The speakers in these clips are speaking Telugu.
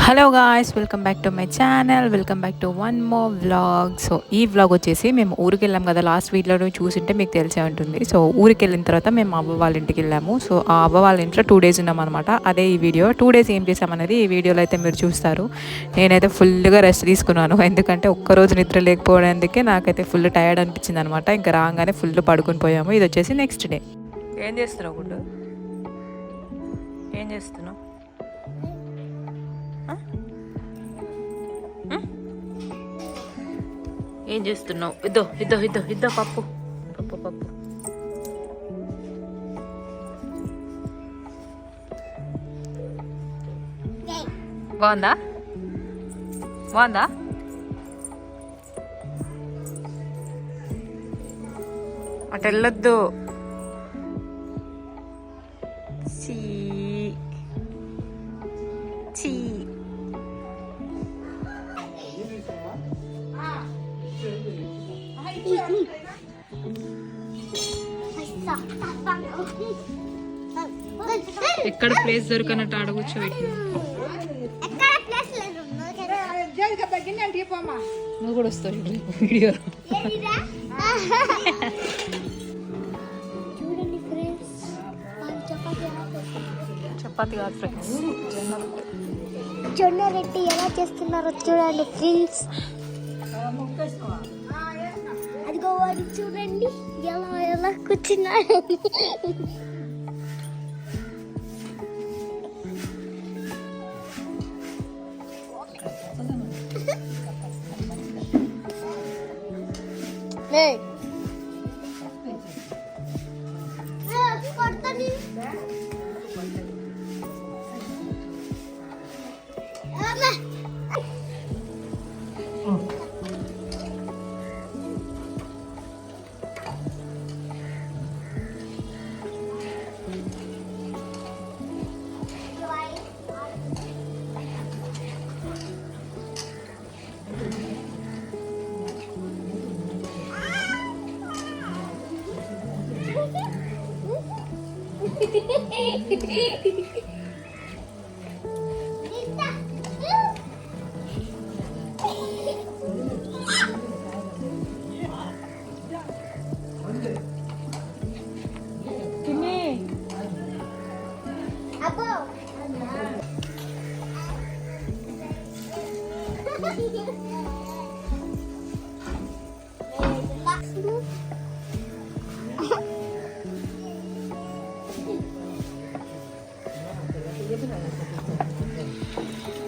Hello guys, welcome back to my channel, welcome back to one more vlog. So ఈ వ్లాగ్ వచ్చేసి మేము ఊరికి వెళ్ళాం కదా, లాస్ట్ వీడియోలో చూసింటే మీకు తెలిసే ఉంటుంది. సో ఊరికి వెళ్ళిన తర్వాత మేము అవ్వ వాళ్ళ ఇంటికి వెళ్ళాము. సో ఆ అవ్వ వాళ్ళ ఇంట్లో 2 days ఉన్నాం అనమాట. అదే ఈ వీడియో. 2 days ఏం చేసామనేది ఈ వీడియోలో అయితే మీరు చూస్తారు. నేనైతే ఫుల్గా రెస్ట్ తీసుకున్నాను, ఎందుకంటే ఒక్కరోజు నిద్ర లేకపోవడానికే నాకైతే ఫుల్ టైర్డ్ అనిపించింది అనమాట. ఇంకా రాగానే ఫుల్ పడుకుని పోయాము. ఇది వచ్చేసి నెక్స్ట్ డే. ఏం చేస్తున్నావు గుడ్డు? ఏం చేస్తున్నావు? ఏం చేస్తున్నావు? ఇద్దో ఇద్దో ఇద్దో ఇద్దో పప్పు పప్పు పప్పు. బాగుందా? బాగుందా? అటు వెళ్ళొద్దు. ఎక్కడ ప్లేస్ దొరకనట్టు ఆడ కూర్చోబెట్టి నువ్వు కూడా వస్తావు వీడియో. చపాతి కాదు ఫ్రెండ్స్, జొన్న రొట్టె ఎలా చేస్తున్నారో చూడండి ఫ్రెండ్స్. అదిగో వాడు చూడండి ఎలా ఎలా కూర్చున్నాడు.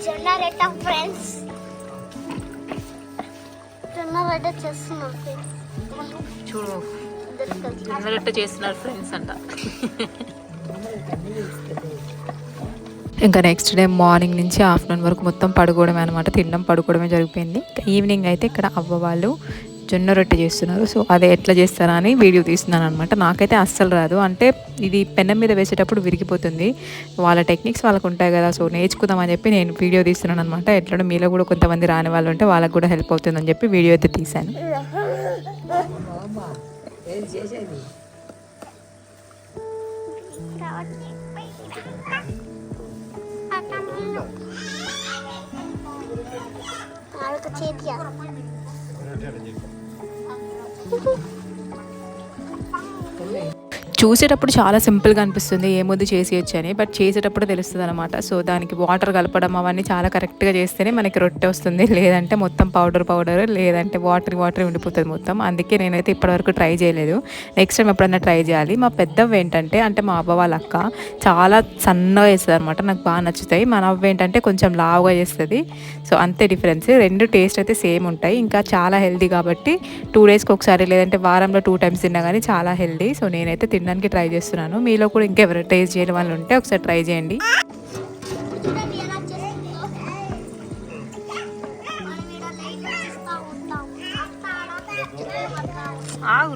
జొన్న రొట్టె ఫ్రెండ్స్, జొన్న రొట్టె చేస్తున్నాం ఫ్రెండ్స్. చూడు, జొన్న రొట్టె చేస్తున్నారు ఫ్రెండ్స్ అంట. ఇంకా నెక్స్ట్ డే మార్నింగ్ నుంచి ఆఫ్టర్నూన్ వరకు మొత్తం పడుకోవడమే అనమాట. తినడం పడుకోవడమే జరిగిపోయింది. ఈవినింగ్ అయితే ఇక్కడ అవ్వ వాళ్ళు జొన్న రొట్టె చేస్తున్నారు. సో అదే ఎట్లా చేస్తారా అని వీడియో తీస్తున్నాను అనమాట. నాకైతే అస్సలు రాదు, అంటే ఇది పెన్నం మీద వేసేటప్పుడు విరిగిపోతుంది. వాళ్ళ టెక్నిక్స్ వాళ్ళకు ఉంటాయి కదా, సో నేర్చుకుందామని చెప్పి నేను వీడియో తీస్తున్నాను అనమాట. ఎట్లా మీలో కూడా కొంతమంది రాని వాళ్ళు ఉంటే వాళ్ళకు కూడా హెల్ప్ అవుతుందని చెప్పి వీడియో అయితే తీశాను. చూసేటప్పుడు చాలా సింపుల్గా అనిపిస్తుంది, ఏముంది చేసేయచ్చు అని, బట్ చేసేటప్పుడు తెలుస్తుంది అనమాట. సో దానికి వాటర్ కలపడం అవన్నీ చాలా కరెక్ట్గా చేస్తేనే మనకి రొట్టె వస్తుంది. లేదంటే మొత్తం పౌడర్ లేదంటే వాటర్ ఉండిపోతుంది మొత్తం. అందుకే నేనైతే ఇప్పటివరకు ట్రై చేయలేదు. నెక్స్ట్ టైం ఎప్పుడన్నా ట్రై చేయాలి. మా పెద్దవ్వ ఏంటంటే, అంటే మా అవ్వ వాళ్ళ అక్క చాలా సన్నగా చేస్తుంది అనమాట. నాకు బాగా నచ్చుతాయి. మన అవ్వ ఏంటంటే కొంచెం లావుగా చేస్తుంది. సో అంతే డిఫరెన్స్. రెండు టేస్ట్ అయితే సేమ్ ఉంటాయి. ఇంకా చాలా హెల్దీ కాబట్టి 2 daysకి ఒకసారి లేదంటే వారంలో 2 times తిన్నా కానీ చాలా హెల్దీ. సో నేనైతే తినడానికి ట్రై చేస్తున్నాను. మీలో కూడా ఇంకెవరు టేస్ట్ చేయని వాళ్ళు ఉంటే ఒకసారి ట్రై చేయండి.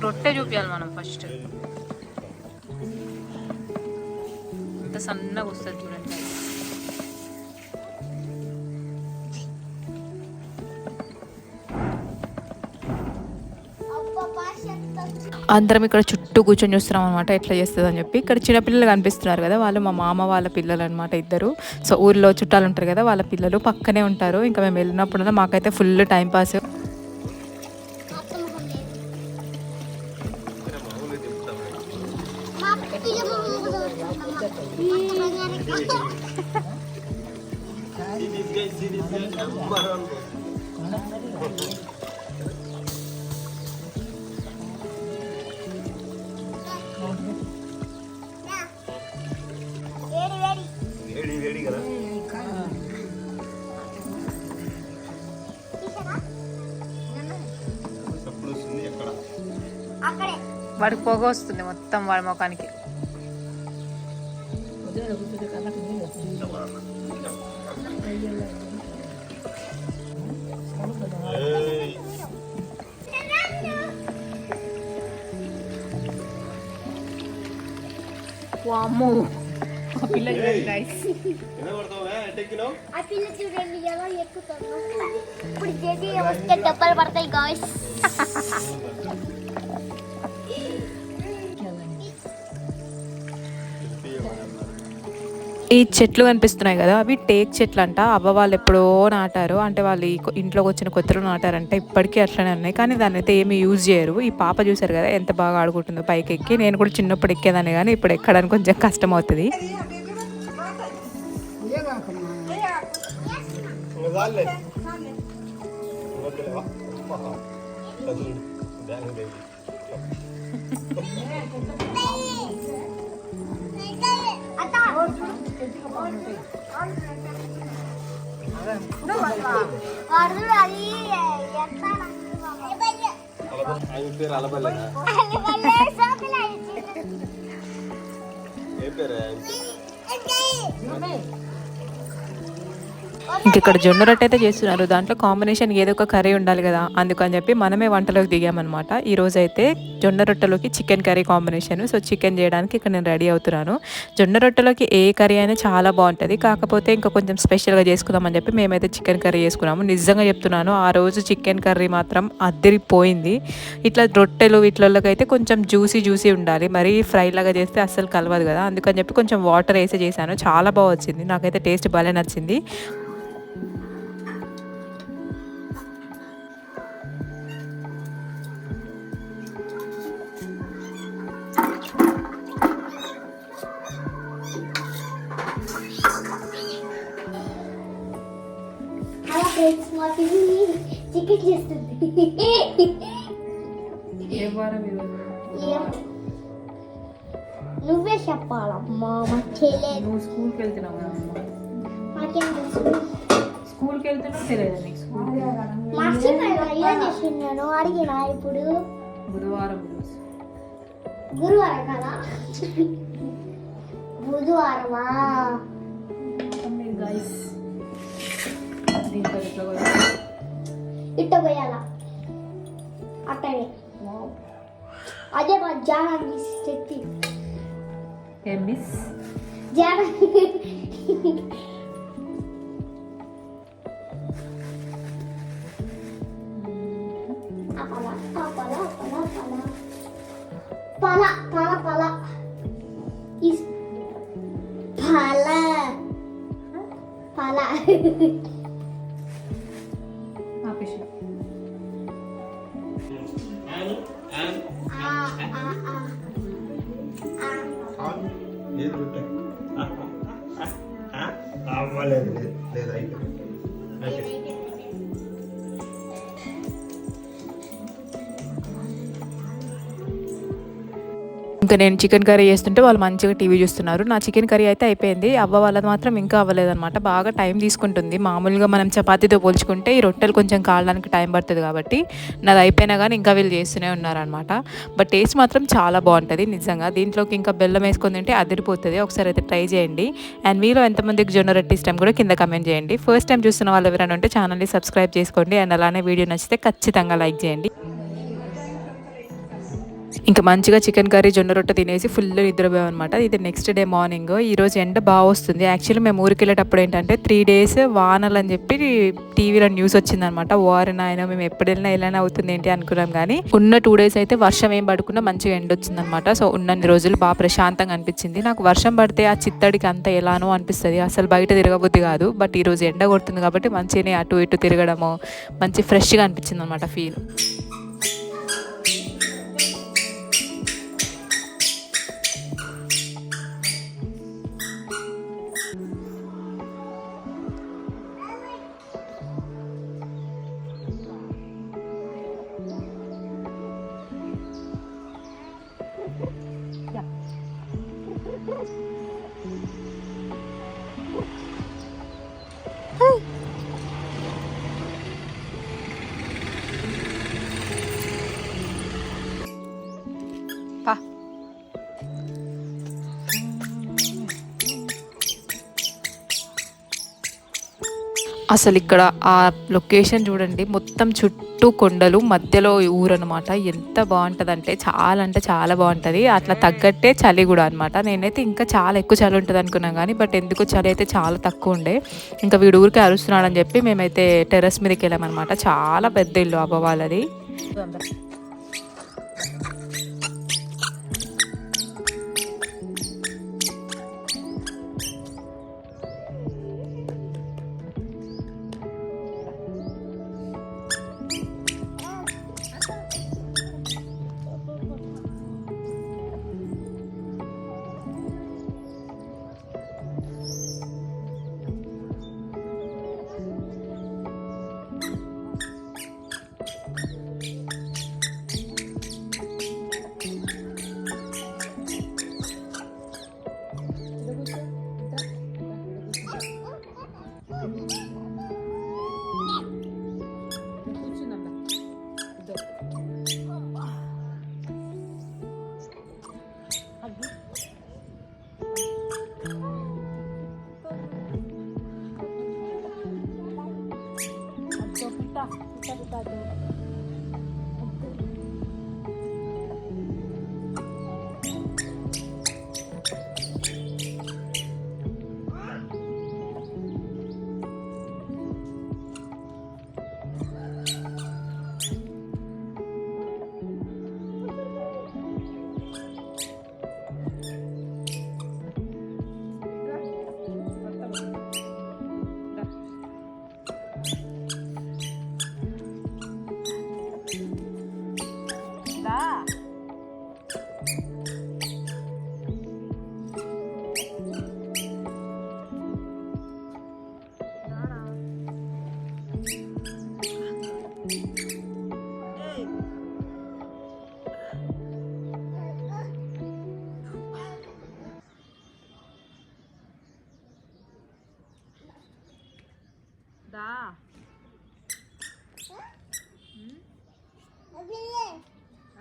రొట్టె చూపించాలి మనం ఫస్ట్. ఇంత సన్నగా వస్తుంది చూడండి. అందరం ఇక్కడ చుట్టూ కూర్చొని చూస్తున్నాం అనమాట ఎట్లా చేస్తుంది అని చెప్పి. ఇక్కడ చిన్నపిల్లలు కనిపిస్తున్నారు కదా, వాళ్ళు మా మామ వాళ్ళ పిల్లలు అనమాట ఇద్దరు. సో ఊర్లో చుట్టాలు ఉంటారు కదా, వాళ్ళ పిల్లలు పక్కనే ఉంటారు. ఇంకా మేము వెళ్ళినప్పుడల్లా మాకైతే ఫుల్ టైం పాస్. వాడికి పొగ వస్తుంది మొత్తం వాడి ముఖానికి. వామ్మో ఆ పిల్ల చూడండి గైస్. ఆ పిల్ల చూడండి ఎలా ఎక్కుతుందో. ఇప్పుడు చేసి వస్తే దెబ్బలు పడతాయి గాయ్స్. ఈ చెట్లు కనిపిస్తున్నాయి కదా, అవి టేక్ చెట్లు అంట. అవ్వ వాళ్ళు ఎప్పుడో నాటారు, అంటే వాళ్ళు ఇంట్లోకి వచ్చిన కొత్తలో నాటారంటే ఇప్పటికీ అట్లనే ఉన్నాయి. కానీ దాన్ని అయితే ఏమి యూజ్ చేయరు. ఈ పాప చూసారు కదా ఎంత బాగా ఆడుకుంటుందో పైకి ఎక్కి. నేను కూడా చిన్నప్పుడు ఎక్కేదాన్ని, కానీ ఇప్పుడు ఎక్కడానికి కొంచెం కష్టం అవుతుంది. ఇంక ఇక్కడ జొన్న రొట్టె అయితే చేస్తున్నారు. దాంట్లో కాంబినేషన్ ఏదో ఒక కర్రీ ఉండాలి కదా, అందుకని చెప్పి మనమే వంటలోకి దిగామన్నమాట. ఈ రోజు అయితే జొన్న రొట్టెలోకి chicken curry combination. So chicken చేయడానికి ఇక్కడ నేను రెడీ అవుతున్నాను. జొన్న రొట్టెలోకి ఏ కర్రీ అయినా చాలా బాగుంటుంది, కాకపోతే ఇంకా కొంచెం స్పెషల్గా చేసుకుందామని చెప్పి మేమైతే చికెన్ కర్రీ చేసుకున్నాము. నిజంగా చెప్తున్నాను, ఆ రోజు చికెన్ కర్రీ మాత్రం అదిరిపోయింది. ఇట్లా రొట్టెలు వీటిలోకైతే కొంచెం జ్యూసీ ఉండాలి, మరీ ఫ్రై లాగా చేస్తే అస్సలు కలవదు కదా, అందుకని చెప్పి కొంచెం వాటర్ వేసి చేశాను. చాలా బాగా వచ్చింది, నాకైతే టేస్ట్ భలే నచ్చింది. చికెన్ చేస్తుంది. నువ్వే చెప్పాలమ్మా. మా చెల్లెలు స్కూల్కి వెళ్తున్నావు, నాకేం తెలుసు. స్కూల్కి వెళ్తున్నావు తెలియదు నీకు? చేస్తున్నాను అడిగినా ఇప్పుడు. బుధవారం గురువారం కదా, బుధవారమా? ఇట్ట పోయాలా అట్టనే. అదే మా జానా మిస్ చెప్పి మిస్ జానా ఇంకా నేను చికెన్ కర్రీ చేస్తుంటే వాళ్ళు మంచిగా టీవీ చూస్తున్నారు. నా చికెన్ కర్రీ అయితే అయిపోయింది, అవ్వ వాళ్ళది మాత్రం ఇంకా అవ్వలేదన్నమాట. బాగా టైం తీసుకుంటుంది. మామూలుగా మనం చపాతీతో పోల్చుకుంటే ఈ రొట్టెలు కొంచెం కాలడానికి టైం పడుతుంది కాబట్టి నాది అయిపోయినా కానీ ఇంకా వీళ్ళు చేస్తూనే ఉన్నారనమాట. బట్ టేస్ట్ మాత్రం చాలా బాగుంటుంది నిజంగా. దీంట్లోకి ఇంకా బెల్లం వేసుకొని తింటే అదిరిపోతుంది. ఒకసారి అయితే ట్రై చేయండి. అండ్ మీలో ఎంతమందికి జొన్న రొట్టె ఇష్టం కూడా కింద కమెంట్ చేయండి. ఫస్ట్ టైం చూస్తున్న వాళ్ళు ఎవరైనా ఉంటే ఛానల్ని సబ్స్క్రైబ్ చేసుకోండి. అండ్ అలానే వీడియో నచ్చితే ఖచ్చితంగా లైక్ చేయండి. ఇంకా మంచిగా చికెన్ కర్రీ జొన్న రొట్టె తినేసి ఫుల్ నిద్రపోయాం అనమాట. ఇది నెక్స్ట్ డే మార్నింగ్. ఈరోజు ఎండ బాగా వస్తుంది. యాక్చువల్లీ మేము ఊరికి వెళ్ళేటప్పుడు ఏంటంటే 3 days వానలు అని చెప్పి టీవీలో న్యూస్ వచ్చిందనమాట. వారు నాయన మేము ఎప్పుడు వెళ్ళినా ఇలానే అవుతుంది ఏంటి అనుకున్నాం, కానీ ఉన్న 2 days అయితే వర్షం ఏం పడకుండా మంచిగా ఎండ వచ్చిందనమాట. సో ఉన్నన్ని రోజులు బాగా ప్రశాంతంగా అనిపించింది. నాకు వర్షం పడితే ఆ చిత్తడికి అంత ఎలానో అనిపిస్తుంది, అసలు బయట తిరగబుద్ధి కాదు. బట్ ఈరోజు ఎండ కొడుతుంది కాబట్టి మంచిగానే అటు ఇటు తిరగడము మంచి ఫ్రెష్గా అనిపించింది అనమాట ఫీల్. అసలు ఇక్కడ ఆ లొకేషన్ చూడండి, మొత్తం చుట్టూ కొండలు, మధ్యలో ఊరు అనమాట. ఎంత బాగుంటుంది అంటే చాలా బాగుంటుంది. అట్లా తగ్గట్టే చలి కూడా అనమాట. నేనైతే ఇంకా చాలా ఎక్కువ చలి ఉంటుంది అనుకున్నాను, కానీ బట్ ఎందుకు చలి అయితే చాలా తక్కువ ఉండే. ఇంకా వీడు ఊరికి అరుస్తున్నాడని చెప్పి మేమైతే టెర్రస్ మీదకి వెళ్ళామన్నమాట. చాలా పెద్ద ఇల్లు అబ్బా వాళ్ళది.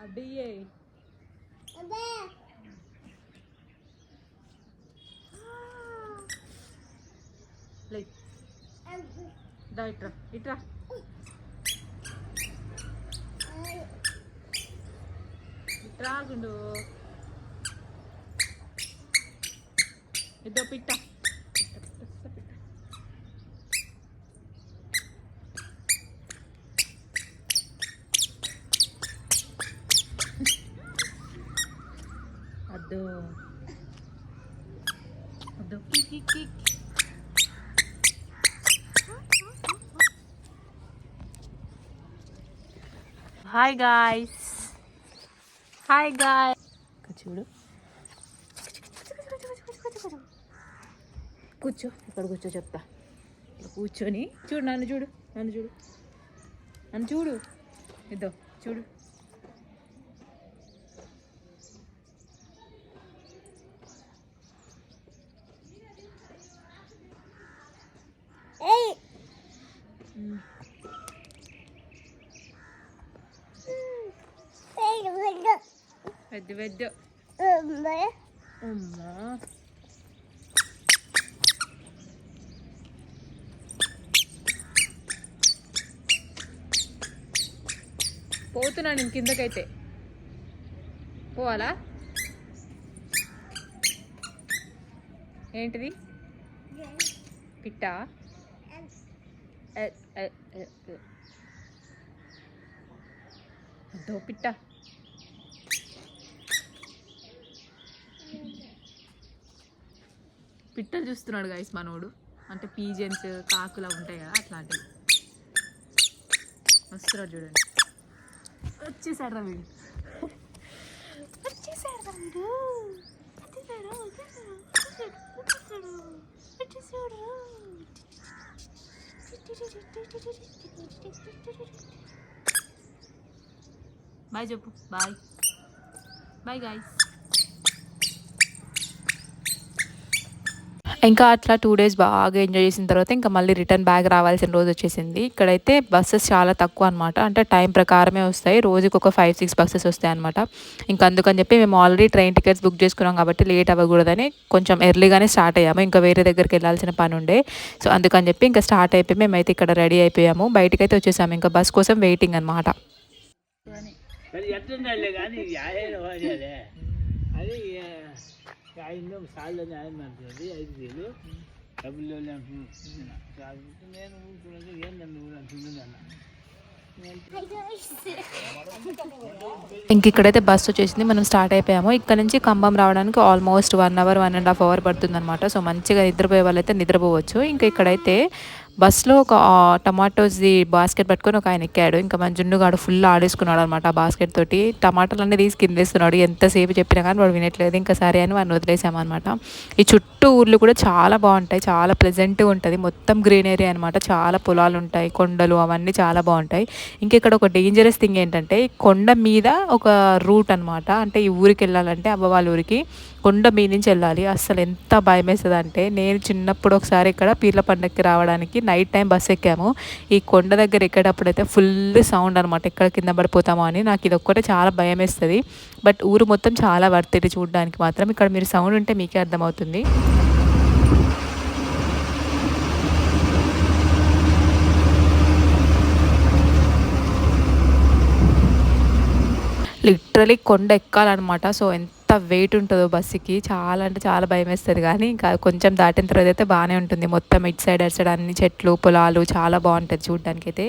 అడియే ఇట్రా ఇట్రా ఇట్రా గుండు ఇదో పిట్ట అద్దో అద్దో కిక్ హాయ్ గాయ్స్, హాయ్ గాయ్. చూడు కూర్చో, ఇక్కడ కూర్చో చెప్తా. కూర్చొని చూడు, నన్ను చూడు, నన్ను చూడు, నన్ను చూడు, ఇద్దో చూడు. పెద్ద పెద్ద అమ్మా పోతున్నాను నేను కిందకైతే. పోవాలా? ఏంటిది? పిట్ట. అదో పిట్ట. పిట్టలు చూస్తున్నాడు గైస్ మనోడు. అంటే పీజన్స్ కాకులా ఉంటాయి కదా అట్లాంటివి. వస్తున్నాడు చూడండి. వచ్చేసాడు రా వీడు. బాయ్ చెప్పు. Bye bye guys. ఇంకా అట్లా 2 days బాగా ఎంజాయ్ చేసిన తర్వాత ఇంకా మళ్ళీ రిటర్న్ బ్యాక్ రావాల్సిన రోజు వచ్చేసింది. ఇక్కడైతే బస్సెస్ చాలా తక్కువ అనమాట. అంటే టైం ప్రకారమే వస్తాయి. రోజుకి ఒక 5-6 బస్సెస్ వస్తాయి అనమాట. ఇంకా అందుకని చెప్పి మేము ఆల్రెడీ ట్రైన్ టికెట్స్ బుక్ చేసుకున్నాం కాబట్టి లేట్ అవ్వకూడదని కొంచెం ఎర్లీగానే స్టార్ట్ అయ్యాము. ఇంకా వేరే దగ్గరికి వెళ్ళాల్సిన పని ఉండే. సో అందుకని చెప్పి ఇంకా స్టార్ట్ అయిపోయి మేమైతే ఇక్కడ రెడీ అయిపోయాము. బయటకైతే వచ్చేసాము. ఇంకా బస్ కోసం వెయిటింగ్ అనమాట. సార్లు ఆయన అంటున్నది 5,000 డబ్బులు నేను ఏం నన్ను అంటున్నాను. ఇంక ఇక్కడైతే బస్సు వచ్చేసింది. మనం స్టార్ట్ అయిపోయాము. ఇక్కడ నుంచి ఖమ్మం రావడానికి ఆల్మోస్ట్ 1 hour 1.5 hour పడుతుంది అనమాట. సో మంచిగా నిద్రపోయే వాళ్ళైతే నిద్రపోవచ్చు. ఇంకా ఇక్కడైతే బస్సులో ఒక టమాటోస్ది బాస్కెట్ పట్టుకొని ఒక ఆయన ఎక్కాడు. ఇంకా మన జున్నుగాడు ఫుల్ ఆడేసుకున్నాడు అనమాట ఆ బాస్కెట్ తోటి. టమాటాలు అన్నీ తీసి కిందేస్తున్నాడు. ఎంతసేపు చెప్పినా కానీ వాడు వినట్లేదు. ఇంకా సరే అని వాడిని వదిలేసామన్నమాట. ఈ చుట్టూ ఊర్లు కూడా చాలా బాగుంటాయి. చాలా ప్లెజెంట్గా ఉంటుంది. మొత్తం గ్రీనరీ అనమాట. చాలా పొలాలు ఉంటాయి, కొండలు అవన్నీ చాలా బాగుంటాయి. ఇంకా ఇక్కడ ఒక డేంజరస్ థింగ్ ఏంటంటే కొండ మీద ఒక రూట్ అనమాట. అంటే ఈ ఊరికి వెళ్ళాలంటే అవ్వ వాళ్ళ ఊరికి కొండ మీద నుంచి వెళ్ళాలి. అసలు ఎంత భయం వేస్తుంది అంటే, నేను చిన్నప్పుడు ఒకసారి ఇక్కడ పీర్ల పండగకి రావడానికి నైట్ టైం బస్ ఎక్కాము. ఈ కొండ దగ్గర ఎక్కేటప్పుడు అయితే ఫుల్ సౌండ్ అనమాట. ఎక్కడ కింద పడిపోతామో అని. నాకు ఇది ఒక్కటే చాలా భయం వేస్తుంది. బట్ ఊరు మొత్తం చాలా వర్త్ చూడడానికి మాత్రం. ఇక్కడ మీరు సౌండ్ ఉంటే మీకే అర్థమవుతుంది. లిటరలీ కొండ ఎక్కాలన్నమాట. సో ఎంత వెయిట్ ఉంటుందో బస్సుకి. చాలా అంటే చాలా భయం వేస్తుంది. కానీ ఇంకా కొంచెం దాటిన తర్వాత అయితే బాగానే ఉంటుంది. మొత్తం ఇటు సైడ్ అటు సైడ్ అన్ని చెట్లు పొలాలు చాలా బాగుంటుంది చూడడానికి అయితే.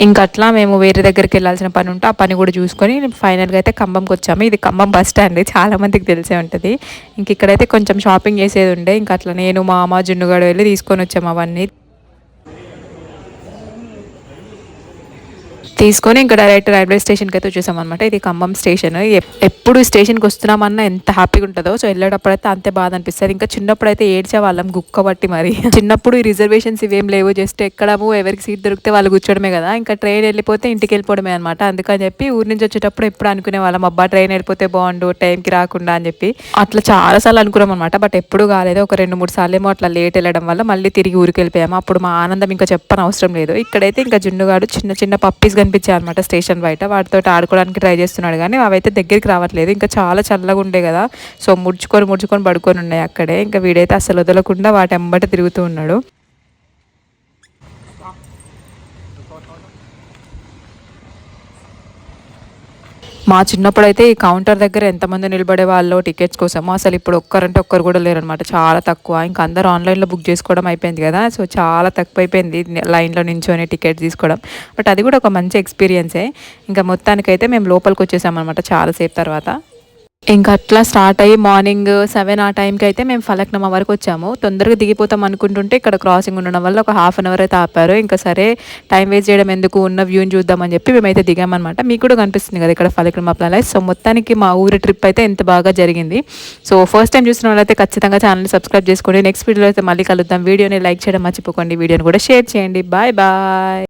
ఇంకా అట్లా మేము వేరే దగ్గరికి వెళ్ళాల్సిన పని ఉంటే ఆ పని కూడా చూసుకొని ఫైనల్గా అయితే ఖమ్మంకి వచ్చాము. ఇది ఖమ్మం బస్ స్టాండ్, చాలా మందికి తెలిసే ఉంటుంది. ఇంక ఇక్కడైతే కొంచెం షాపింగ్ చేసేది ఉండే. ఇంకా అట్లా నేను మా అమ్మ జున్నుగాడు వెళ్ళి తీసుకొని వచ్చాము అవన్నీ. తీసుకొని ఇంకా డైరెక్ట్ రైల్వే స్టేషన్కి అయితే వచ్చేసాం అనమాట. ఇది ఖమ్మం స్టేషన్. ఎప్పుడు స్టేషన్కి వస్తున్నామన్నా ఎంత హ్యాపీగా ఉంటుందో. సో వెళ్ళేటప్పుడు అయితే అంతే బాధ అనిపిస్తుంది. ఇంకా చిన్నప్పుడు అయితే ఏడ్చే వాళ్ళం గుక్క బట్టి మరి. చిన్నప్పుడు ఈ రిజర్వేషన్స్ ఇవేం లేవు. జస్ట్ ఎక్కడము ఎవరికి సీట్ దొరికితే వాళ్ళు కూర్చోడమే కదా. ఇంకా ట్రైన్ వెళ్ళిపోతే ఇంటికి వెళ్ళిపోవడమే అనమాట. అందుకని చెప్పి ఊరి నుంచి వచ్చేటప్పుడు ఎప్పుడు అనుకునే వాళ్ళం, అబ్బా ట్రైన్ వెళ్ళిపోతే బాగుండు టైంకి రాకుండా అని చెప్పి. అట్లా చాలాసార్లు అనుకున్నాం అనమాట. బట్ ఎప్పుడు కాలేదు. ఒక 2-3 సార్లు ఏమో అట్లా లేట్ వెళ్ళడం వల్ల మళ్ళీ తిరిగి ఊరికి వెళ్ళిపోయాము. అప్పుడు మా ఆనందం ఇంకా చెప్పని అవసరం లేదు. ఇక్కడైతే ఇంకా జున్నుగాడు చిన్న చిన్న పప్పీస్ కనిపించాయి అనమాట స్టేషన్ బయట. వాటితో ఆడుకోవడానికి ట్రై చేస్తున్నాడు కానీ అవైతే దగ్గరికి రావట్లేదు. ఇంకా చాలా చల్లగా ఉండే కదా. సో ముడుచుకొని పడుకొని ఉన్నాయి అక్కడే. ఇంకా వీడైతే అసలు వదలకుండా వాటి ఎంబట తిరుగుతూ ఉన్నాడు. మా చిన్నప్పుడు అయితే ఈ కౌంటర్ దగ్గర ఎంతమంది నిలబడే వాళ్ళు టికెట్స్ కోసం. అసలు ఇప్పుడు ఒక్కరంటే ఒక్కరు కూడా లేరనమాట. చాలా తక్కువ. ఇంకా అందరూ ఆన్లైన్లో బుక్ చేసుకోవడం అయిపోయింది కదా. సో చాలా తక్కువ అయిపోయింది లైన్లో నించొని టికెట్ తీసుకోవడం. బట్ అది కూడా ఒక మంచి ఎక్స్పీరియన్సే. ఇంకా మొత్తానికైతే మేము లోపలికి వచ్చేసామన్నమాట చాలాసేపు తర్వాత. ఇంకా అట్లా స్టార్ట్ అయ్యి మార్నింగ్ 7 ఆ టైంకి అయితే మేము ఫలక్నమా వరకు వచ్చాము. తొందరగా దిగిపోతాం అనుకుంటుంటే ఇక్కడ క్రాసింగ్ ఉండడం వల్ల ఒక 1/2 hour అయితే ఆపారు. ఇంకా సరే టైం వేస్ట్ చేయడం ఎందుకు, ఉన్న వ్యూని చూద్దామని చెప్పి మేమైతే దిగామన్నమాట. మీకు కూడా కనిపిస్తుంది కదా ఇక్కడ ఫలక్నమా ప్యాలెస్. సో మొత్తానికి మా ఊరి ట్రిప్ అయితే ఎంత బాగా జరిగింది. సో ఫస్ట్ టైం చూసిన వాళ్ళైతే ఖచ్చితంగా ఛానల్ని సబ్స్క్రైబ్ చేసుకోండి. నెక్స్ట్ వీడియోలో అయితే మళ్ళీ కలుద్దాం. వీడియోని లైక్ చేయడం మర్చిపోకండి. వీడియోని కూడా షేర్ చేయండి. Bye bye.